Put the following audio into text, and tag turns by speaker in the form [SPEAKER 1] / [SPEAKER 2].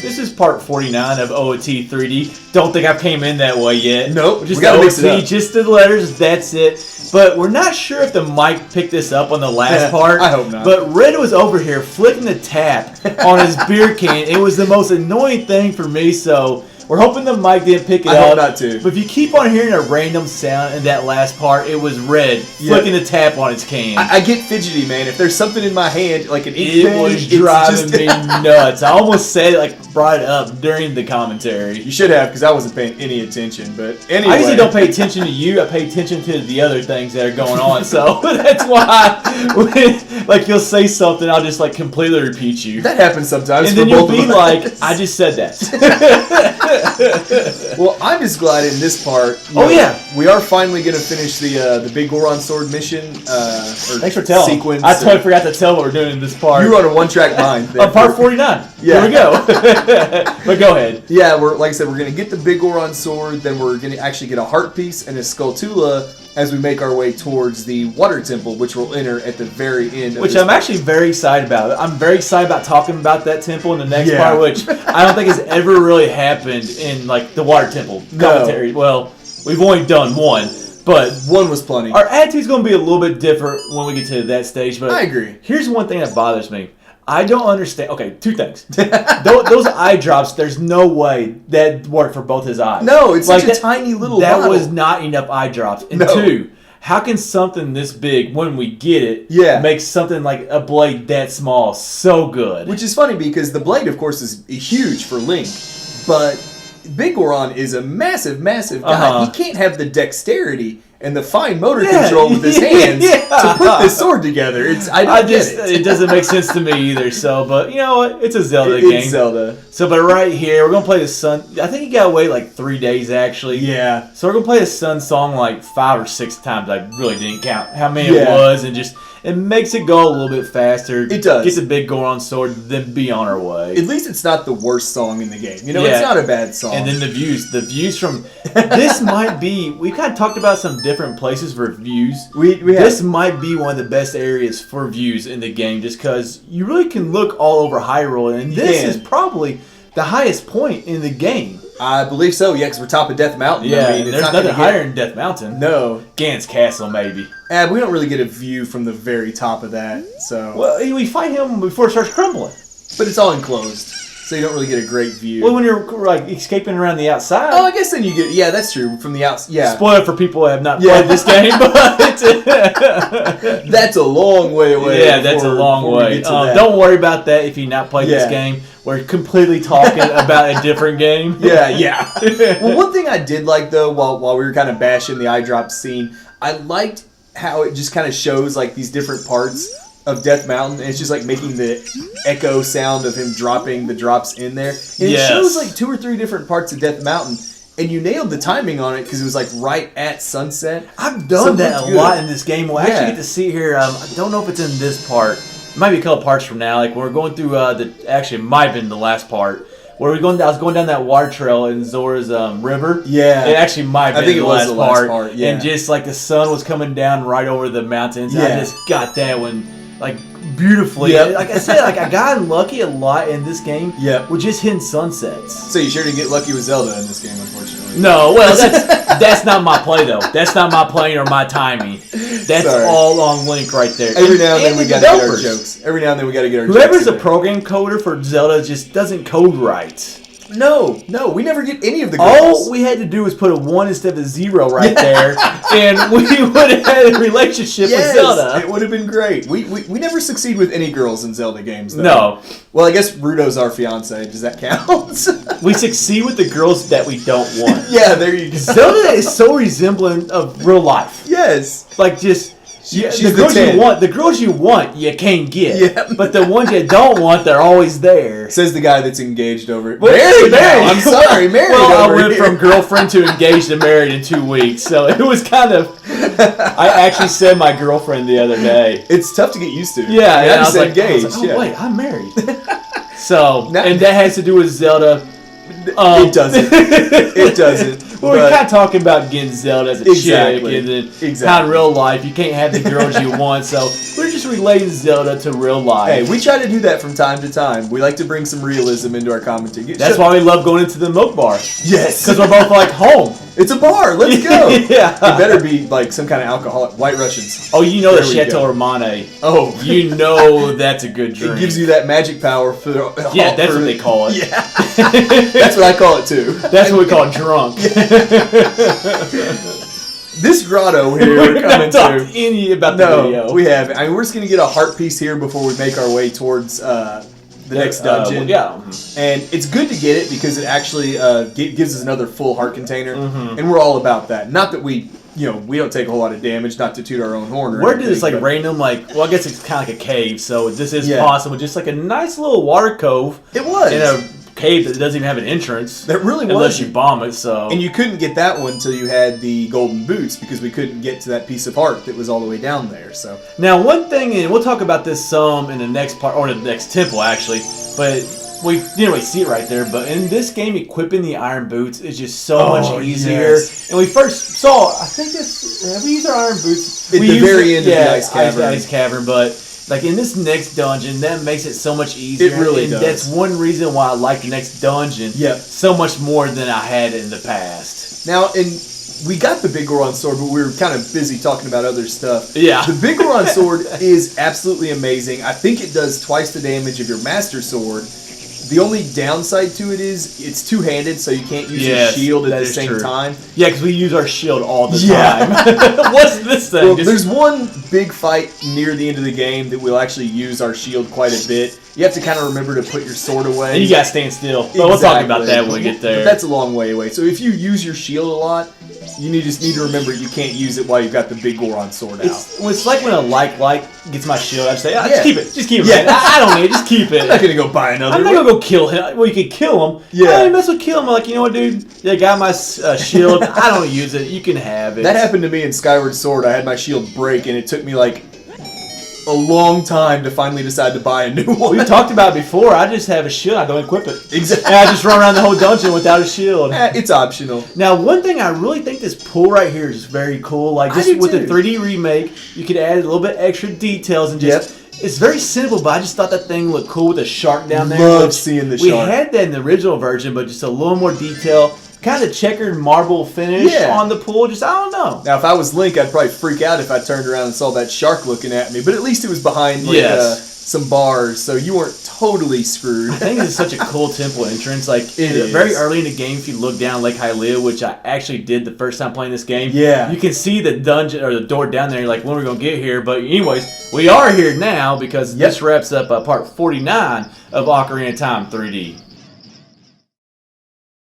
[SPEAKER 1] This is part 49 of OOT 3D. Don't think I came in that way yet.
[SPEAKER 2] Nope.
[SPEAKER 1] Just
[SPEAKER 2] we gotta mix
[SPEAKER 1] OOT,
[SPEAKER 2] it up.
[SPEAKER 1] just the letters, that's it. But we're not sure if the mic picked this up on the last part.
[SPEAKER 2] I hope not.
[SPEAKER 1] But Red was over here flicking the tap on his beer can. It was the most annoying thing for me, so we're hoping the mic didn't pick it up.
[SPEAKER 2] I hope not too.
[SPEAKER 1] But if you keep on hearing a random sound in that last part, it was Red flicking the tap on his can.
[SPEAKER 2] I get fidgety, man. If there's something in my hand, like an ink
[SPEAKER 1] It
[SPEAKER 2] pen,
[SPEAKER 1] was
[SPEAKER 2] it's
[SPEAKER 1] driving
[SPEAKER 2] just-
[SPEAKER 1] me nuts. I almost said it, like, brought it up during the commentary.
[SPEAKER 2] You should have, because I wasn't paying any attention. But anyway,
[SPEAKER 1] I usually don't pay attention to you. I pay attention to the other things that are going on. So that's why, when, like, you'll say something, I'll just, like, completely repeat you.
[SPEAKER 2] That happens sometimes.
[SPEAKER 1] And
[SPEAKER 2] for
[SPEAKER 1] then you'll
[SPEAKER 2] both
[SPEAKER 1] be
[SPEAKER 2] of us.
[SPEAKER 1] like, I just said that.
[SPEAKER 2] Well, I'm just glad in this part. We are finally gonna finish the big Goron sword mission.
[SPEAKER 1] Thanks for telling.
[SPEAKER 2] Sequence.
[SPEAKER 1] I totally forgot to tell what we're doing in this part.
[SPEAKER 2] You were on a one-track mind.
[SPEAKER 1] On part 49.
[SPEAKER 2] Yeah.
[SPEAKER 1] Here we go. But go ahead.
[SPEAKER 2] Yeah, like I said, we're gonna get the big Goron sword. Then we're gonna actually get a heart piece and a Skulltula as we make our way towards the water temple, which we'll enter at the very end.
[SPEAKER 1] Which I'm actually very excited about. I'm very excited about talking about that temple in the next part, which I don't think has ever really happened in, like, the water temple commentary. No. Well, we've only done one, but
[SPEAKER 2] one was plenty.
[SPEAKER 1] Our attitude's going to be a little bit different when we get to that stage. But
[SPEAKER 2] I agree.
[SPEAKER 1] Here's one thing that bothers me. I don't understand. Okay, two things. Those eye drops, there's no way that worked for both his eyes.
[SPEAKER 2] No, it's
[SPEAKER 1] like
[SPEAKER 2] such a tiny little
[SPEAKER 1] That
[SPEAKER 2] bottle.
[SPEAKER 1] was not enough eye drops. And two, how can something this big, when we get it, make something like a blade that small so good?
[SPEAKER 2] Which is funny because the blade, of course, is huge for Link, but Big Goron is a massive, massive guy. He can't have the dexterity and the fine motor control with his hands to put this sword together. I don't get it.
[SPEAKER 1] It doesn't make sense to me either. So, but you know what? It's a Zelda game.
[SPEAKER 2] It's Zelda.
[SPEAKER 1] So, but right here, we're gonna play the Sun. I think he got away like 3 days actually.
[SPEAKER 2] Yeah.
[SPEAKER 1] So we're gonna play the Sun song like 5 or 6 times. I really didn't count how many it was, and just it makes it go a little bit faster.
[SPEAKER 2] It does.
[SPEAKER 1] Get the big Goron sword, then be on our way.
[SPEAKER 2] At least it's not the worst song in the game. You know, it's not a bad song.
[SPEAKER 1] And then the views from this might be. We kind of talked about some different places for views. This might be one of the best areas for views in the game, just because you really can look all over Hyrule, and this is probably the highest point in the game.
[SPEAKER 2] I believe so, because we're top of Death Mountain.
[SPEAKER 1] Yeah,
[SPEAKER 2] I mean,
[SPEAKER 1] there's nothing higher than Death Mountain.
[SPEAKER 2] No.
[SPEAKER 1] Gan's Castle, maybe.
[SPEAKER 2] We don't really get a view from the very top of that, so...
[SPEAKER 1] Well, we fight him before it starts crumbling.
[SPEAKER 2] But it's all enclosed, so you don't really get a great view.
[SPEAKER 1] Well, when you're, like, escaping around the outside...
[SPEAKER 2] Oh, I guess then you get... Yeah, that's true, from the outside. Yeah.
[SPEAKER 1] Spoiler for people who have not played this game, but...
[SPEAKER 2] That's a long way away.
[SPEAKER 1] Yeah, that's a long way. Don't worry about that if you've not played this game. We're completely talking about a different game.
[SPEAKER 2] Yeah. Well, one thing I did like, though, while we were kind of bashing the eye drop scene, I liked how it just kind of shows, like, these different parts of Death Mountain, and it's just, like, making the echo sound of him dropping the drops in there. And it shows, like, 2 or 3 different parts of Death Mountain, and you nailed the timing on it because it was, like, right at sunset.
[SPEAKER 1] I've done that a lot in this game. We'll actually get to see here. I don't know if it's in this part. It might be a couple parts from now. Like, when we're going through actually, it might have been the last part. Where I was going down that water trail in Zora's river. Yeah. It actually might have been the last part. Yeah. And just, like, the sun was coming down right over the mountains. Yeah. I just got that one, like, beautifully. Yep. Like I said, like, I got lucky a lot in this game with just hitting sunsets.
[SPEAKER 2] So you sure didn't get lucky with Zelda in this game, unfortunately.
[SPEAKER 1] No, well, that's not my play, though. That's not my playing or my timing. That's all on Link right there.
[SPEAKER 2] Every now and then we gotta get our jokes.
[SPEAKER 1] Whoever's a program coder for Zelda just doesn't code right.
[SPEAKER 2] No, we never get any of the girls.
[SPEAKER 1] All we had to do was put a 1 instead of a 0 right there, and we would have had a relationship with Zelda.
[SPEAKER 2] It would have been great. We never succeed with any girls in Zelda games, though.
[SPEAKER 1] No.
[SPEAKER 2] Well, I guess Rudo's our fiance. Does that count?
[SPEAKER 1] We succeed with the girls that we don't want.
[SPEAKER 2] Yeah, there you go.
[SPEAKER 1] Zelda is so resemblant of real life.
[SPEAKER 2] Yes.
[SPEAKER 1] Like, just...
[SPEAKER 2] She's
[SPEAKER 1] the girls you want, you can't get. Yeah. But the ones you don't want, they're always there.
[SPEAKER 2] Says the guy that's engaged over it.
[SPEAKER 1] Married.
[SPEAKER 2] I'm sorry, married.
[SPEAKER 1] Well, I went from girlfriend to engaged to married in 2 weeks, so it was kind of. I actually said my girlfriend the other day.
[SPEAKER 2] It's tough to get used to.
[SPEAKER 1] Yeah,
[SPEAKER 2] and I was like, engaged.
[SPEAKER 1] Oh wait, I'm married. So, and that has to do with Zelda.
[SPEAKER 2] It doesn't. It doesn't.
[SPEAKER 1] Well, we're kind of talking about getting Zelda as a chick, and then how in real life you can't have the girls you want. So we're just just relating Zelda to real life.
[SPEAKER 2] Hey, we try to do that from time to time. We like to bring some realism into our commentary.
[SPEAKER 1] That's why we love going into the milk bar.
[SPEAKER 2] Yes.
[SPEAKER 1] Because we're both like, home.
[SPEAKER 2] It's a bar. Let's go.
[SPEAKER 1] Yeah.
[SPEAKER 2] It better be like some kind of alcoholic. White Russians.
[SPEAKER 1] Oh, you know the Chateau Romane.
[SPEAKER 2] Oh.
[SPEAKER 1] You know that's a good drink.
[SPEAKER 2] It gives you that magic power for
[SPEAKER 1] yeah, that's what they call it.
[SPEAKER 2] Yeah. That's what I call it too.
[SPEAKER 1] That's what we call drunk.
[SPEAKER 2] This grotto here we're coming to.
[SPEAKER 1] Any about the video.
[SPEAKER 2] We haven't. I mean, we're just going to get a heart piece here before we make our way towards the next dungeon.
[SPEAKER 1] Yeah.
[SPEAKER 2] And it's good to get it because it actually gives us another full heart container.
[SPEAKER 1] Mm-hmm.
[SPEAKER 2] And we're all about that. Not that we don't take a whole lot of damage, not to toot our own horn or
[SPEAKER 1] Where
[SPEAKER 2] anything,
[SPEAKER 1] did this random, well, I guess it's kind of like a cave, so this is
[SPEAKER 2] Yeah.
[SPEAKER 1] possible. Just like a nice little water cove.
[SPEAKER 2] It was.
[SPEAKER 1] In a cave that doesn't even have an entrance.
[SPEAKER 2] That really was.
[SPEAKER 1] Unless you bomb it, so.
[SPEAKER 2] And you couldn't get that one until you had the golden boots because we couldn't get to that piece of heart that was all the way down there. So
[SPEAKER 1] now, one thing, and we'll talk about this some in the next part, or the next temple, actually, but we didn't really see it right there, but in this game, equipping the iron boots is just so much easier.
[SPEAKER 2] Yes.
[SPEAKER 1] And we first saw, I think we used our iron boots.
[SPEAKER 2] At the very end of the ice cavern.
[SPEAKER 1] Ice cavern, but like in this next dungeon, that makes it so much easier.
[SPEAKER 2] It really
[SPEAKER 1] and
[SPEAKER 2] does.
[SPEAKER 1] That's one reason why I like the next dungeon so much more than I had in the past.
[SPEAKER 2] now, and we got the big Goron sword, but we were kind of busy talking about other stuff.
[SPEAKER 1] Yeah.
[SPEAKER 2] The big Goron sword is absolutely amazing. I think it does twice the damage of your master sword. The only downside to it is it's two-handed, so you can't use your shield at the same time.
[SPEAKER 1] Yeah, because we use our shield all the time. What's this thing?
[SPEAKER 2] Well, there's one big fight near the end of the game that we'll actually use our shield quite a bit. You have to kind of remember to put your sword away.
[SPEAKER 1] And you gotta stand still. But we'll talk about that when we get there.
[SPEAKER 2] But that's a long way away. So if you use your shield a lot, you just need to remember you can't use it while you've got the big Goron sword out.
[SPEAKER 1] It's like when a like gets my shield, I just say, just keep it. Just keep it.
[SPEAKER 2] Yeah.
[SPEAKER 1] Man. I don't need it. Just keep it.
[SPEAKER 2] I'm not going to go buy another
[SPEAKER 1] I'm not going to go kill him. Well, you could kill him.
[SPEAKER 2] Yeah.
[SPEAKER 1] I don't mess with kill him. I'm like, you know what, dude? I got my shield. I don't use it. You can have it.
[SPEAKER 2] That happened to me in Skyward Sword. I had my shield break, and it took me like a long time to finally decide to buy a new one.
[SPEAKER 1] We've talked about it before. I just have a shield. I don't equip it.
[SPEAKER 2] Exactly.
[SPEAKER 1] And I just run around the whole dungeon without a shield.
[SPEAKER 2] It's optional.
[SPEAKER 1] Now, one thing I really think this pool right here is very cool. Like, just with the 3D remake, you could add a little bit extra details and just... It's very simple, but I just thought that thing looked cool with the shark down there.
[SPEAKER 2] Love seeing the shark.
[SPEAKER 1] We had that in the original version, but just a little more detail. Kind of checkered marble finish on the pool. Just, I don't know.
[SPEAKER 2] Now, if I was Link, I'd probably freak out if I turned around and saw that shark looking at me. But at least it was behind some bars, so you weren't totally screwed.
[SPEAKER 1] I think this is such a cool temple entrance. Like, very early in the game, if you look down Lake Hylia, which I actually did the first time playing this game, you can see the dungeon or the door down there. You're like, when are we going to get here? But anyways, we are here now because this wraps up part 49 of Ocarina of Time 3D.